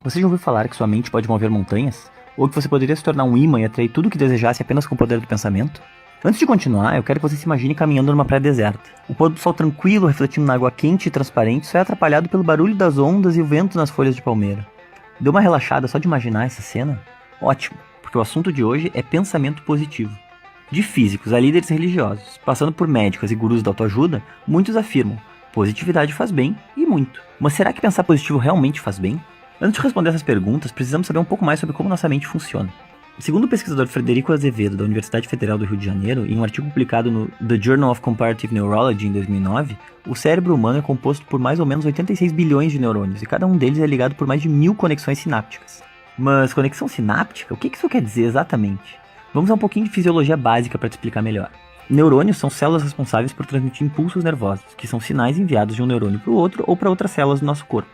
Você já ouviu falar que sua mente pode mover montanhas? Ou que você poderia se tornar um imã e atrair tudo o que desejasse apenas com o poder do pensamento? Antes de continuar, eu quero que você se imagine caminhando numa praia deserta. O pôr do sol tranquilo, refletindo na água quente e transparente, só é atrapalhado pelo barulho das ondas e o vento nas folhas de palmeira. Deu uma relaxada só de imaginar essa cena? Ótimo, porque o assunto de hoje é pensamento positivo. De físicos a líderes religiosos, passando por médicos e gurus da autoajuda, muitos afirmam: positividade faz bem, e muito. Mas será que pensar positivo realmente faz bem? Antes de responder essas perguntas, precisamos saber um pouco mais sobre como nossa mente funciona. Segundo o pesquisador Frederico Azevedo, da Universidade Federal do Rio de Janeiro, em um artigo publicado no The Journal of Comparative Neurology em 2009, o cérebro humano é composto por mais ou menos 86 bilhões de neurônios, e cada um deles é ligado por mais de 1000 conexões sinápticas. Mas conexão sináptica? O que isso quer dizer exatamente? Vamos a um pouquinho de fisiologia básica para te explicar melhor. Neurônios são células responsáveis por transmitir impulsos nervosos, que são sinais enviados de um neurônio para o outro ou para outras células do nosso corpo.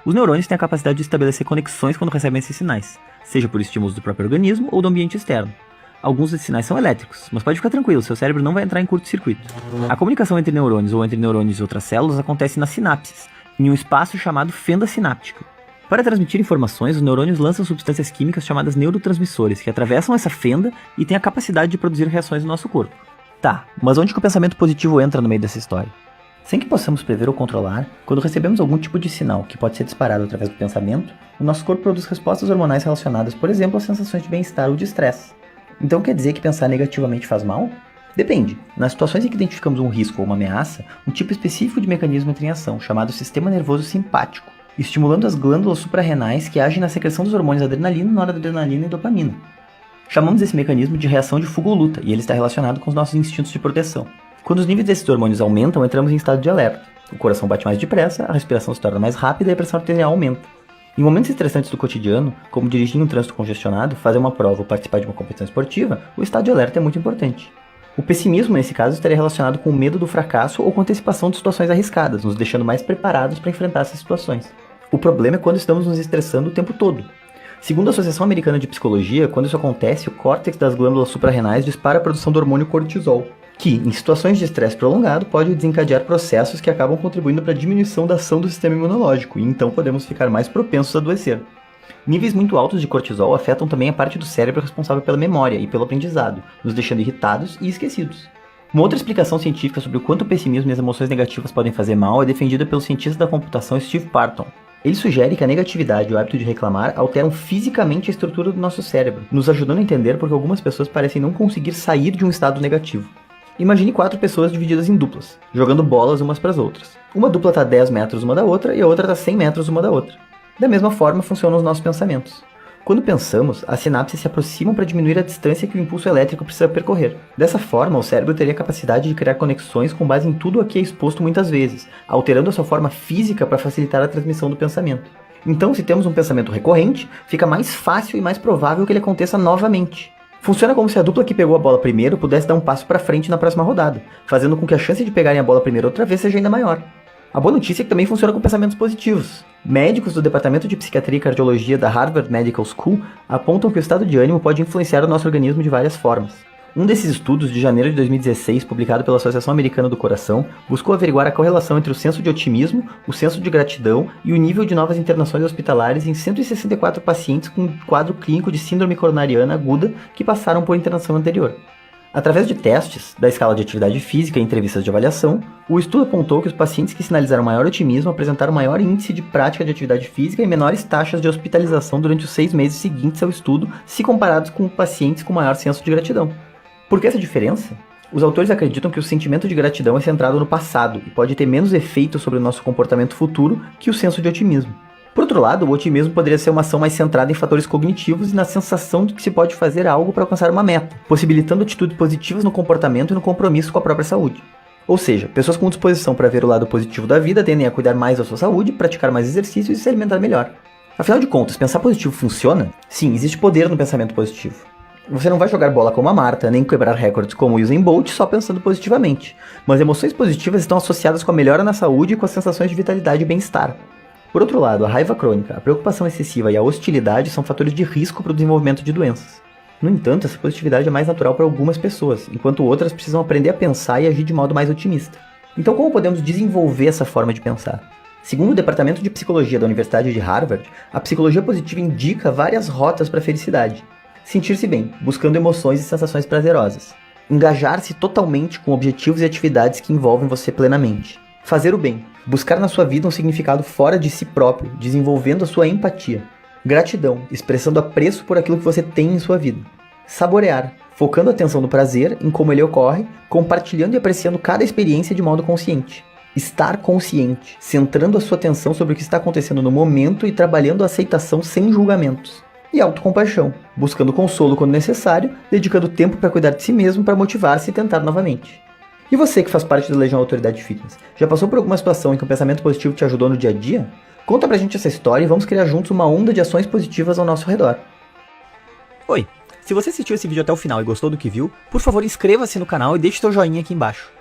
Os neurônios têm a capacidade de estabelecer conexões quando recebem esses sinais, seja por estímulos do próprio organismo ou do ambiente externo. Alguns desses sinais são elétricos, mas pode ficar tranquilo, seu cérebro não vai entrar em curto-circuito. A comunicação entre neurônios ou entre neurônios e outras células acontece nas sinapses, em um espaço chamado fenda sináptica. Para transmitir informações, os neurônios lançam substâncias químicas chamadas neurotransmissores, que atravessam essa fenda e têm a capacidade de produzir reações no nosso corpo. Tá, mas onde que o pensamento positivo entra no meio dessa história? Sem que possamos prever ou controlar, quando recebemos algum tipo de sinal que pode ser disparado através do pensamento, o nosso corpo produz respostas hormonais relacionadas, por exemplo, às sensações de bem-estar ou de estresse. Então quer dizer que pensar negativamente faz mal? Depende. Nas situações em que identificamos um risco ou uma ameaça, um tipo específico de mecanismo entra em ação, chamado sistema nervoso simpático, estimulando as glândulas suprarrenais que agem na secreção dos hormônios adrenalina, noradrenalina e dopamina. Chamamos esse mecanismo de reação de fuga ou luta, e ele está relacionado com os nossos instintos de proteção. Quando os níveis desses hormônios aumentam, entramos em estado de alerta. O coração bate mais depressa, a respiração se torna mais rápida e a pressão arterial aumenta. Em momentos estressantes do cotidiano, como dirigir em um trânsito congestionado, fazer uma prova ou participar de uma competição esportiva, o estado de alerta é muito importante. O pessimismo, nesse caso, estaria relacionado com o medo do fracasso ou com a antecipação de situações arriscadas, nos deixando mais preparados para enfrentar essas situações. O problema é quando estamos nos estressando o tempo todo. Segundo a Associação Americana de Psicologia, quando isso acontece, o córtex das glândulas suprarrenais dispara a produção do hormônio cortisol, que, em situações de estresse prolongado, pode desencadear processos que acabam contribuindo para a diminuição da ação do sistema imunológico, e então podemos ficar mais propensos a adoecer. Níveis muito altos de cortisol afetam também a parte do cérebro responsável pela memória e pelo aprendizado, nos deixando irritados e esquecidos. Uma outra explicação científica sobre o quanto o pessimismo e as emoções negativas podem fazer mal é defendida pelo cientista da computação Steve Parton. Ele sugere que a negatividade e o hábito de reclamar alteram fisicamente a estrutura do nosso cérebro, nos ajudando a entender porque algumas pessoas parecem não conseguir sair de um estado negativo. Imagine 4 pessoas divididas em duplas, jogando bolas umas para as outras. Uma dupla está a 10 metros uma da outra e a outra está a 100 metros uma da outra. Da mesma forma funcionam os nossos pensamentos. Quando pensamos, as sinapses se aproximam para diminuir a distância que o impulso elétrico precisa percorrer. Dessa forma, o cérebro teria a capacidade de criar conexões com base em tudo o que é exposto muitas vezes, alterando a sua forma física para facilitar a transmissão do pensamento. Então, se temos um pensamento recorrente, fica mais fácil e mais provável que ele aconteça novamente. Funciona como se a dupla que pegou a bola primeiro pudesse dar um passo para frente na próxima rodada, fazendo com que a chance de pegarem a bola primeiro outra vez seja ainda maior. A boa notícia é que também funciona com pensamentos positivos. Médicos do Departamento de Psiquiatria e Cardiologia da Harvard Medical School apontam que o estado de ânimo pode influenciar o nosso organismo de várias formas. Um desses estudos, de janeiro de 2016, publicado pela Associação Americana do Coração, buscou averiguar a correlação entre o senso de otimismo, o senso de gratidão e o nível de novas internações hospitalares em 164 pacientes com quadro clínico de síndrome coronariana aguda que passaram por internação anterior. Através de testes, da escala de atividade física e entrevistas de avaliação, o estudo apontou que os pacientes que sinalizaram maior otimismo apresentaram maior índice de prática de atividade física e menores taxas de hospitalização durante os 6 meses seguintes ao estudo, se comparados com pacientes com maior senso de gratidão. Por que essa diferença? Os autores acreditam que o sentimento de gratidão é centrado no passado e pode ter menos efeito sobre o nosso comportamento futuro que o senso de otimismo. Por outro lado, o otimismo poderia ser uma ação mais centrada em fatores cognitivos e na sensação de que se pode fazer algo para alcançar uma meta, possibilitando atitudes positivas no comportamento e no compromisso com a própria saúde. Ou seja, pessoas com disposição para ver o lado positivo da vida tendem a cuidar mais da sua saúde, praticar mais exercícios e se alimentar melhor. Afinal de contas, pensar positivo funciona? Sim, existe poder no pensamento positivo. Você não vai jogar bola como a Marta, nem quebrar recordes como o Usain Bolt só pensando positivamente, mas emoções positivas estão associadas com a melhora na saúde e com as sensações de vitalidade e bem-estar. Por outro lado, a raiva crônica, a preocupação excessiva e a hostilidade são fatores de risco para o desenvolvimento de doenças. No entanto, essa positividade é mais natural para algumas pessoas, enquanto outras precisam aprender a pensar e agir de modo mais otimista. Então, como podemos desenvolver essa forma de pensar? Segundo o Departamento de Psicologia da Universidade de Harvard, a psicologia positiva indica várias rotas para a felicidade. Sentir-se bem, buscando emoções e sensações prazerosas. Engajar-se totalmente com objetivos e atividades que envolvem você plenamente. Fazer o bem, buscar na sua vida um significado fora de si próprio, desenvolvendo a sua empatia. Gratidão, expressando apreço por aquilo que você tem em sua vida. Saborear, focando a atenção no prazer, em como ele ocorre, compartilhando e apreciando cada experiência de modo consciente. Estar consciente, centrando a sua atenção sobre o que está acontecendo no momento e trabalhando a aceitação sem julgamentos. E autocompaixão, buscando consolo quando necessário, dedicando tempo para cuidar de si mesmo para motivar-se e tentar novamente. E você que faz parte da Legião Autoridade Fitness, já passou por alguma situação em que o pensamento positivo te ajudou no dia a dia? Conta pra gente essa história e vamos criar juntos uma onda de ações positivas ao nosso redor. Oi, se você assistiu esse vídeo até o final e gostou do que viu, por favor inscreva-se no canal e deixe seu joinha aqui embaixo.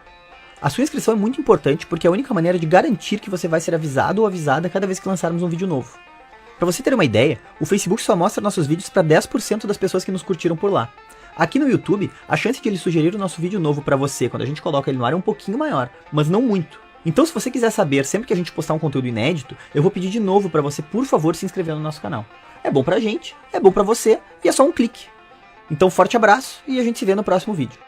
A sua inscrição é muito importante porque é a única maneira de garantir que você vai ser avisado ou avisada cada vez que lançarmos um vídeo novo. Para você ter uma ideia, o Facebook só mostra nossos vídeos para 10% das pessoas que nos curtiram por lá. Aqui no YouTube, a chance de ele sugerir o nosso vídeo novo para você quando a gente coloca ele no ar é um pouquinho maior, mas não muito. Então se você quiser saber sempre que a gente postar um conteúdo inédito, eu vou pedir de novo para você, por favor, se inscrever no nosso canal. É bom pra gente, é bom pra você e é só um clique. Então forte abraço e a gente se vê no próximo vídeo.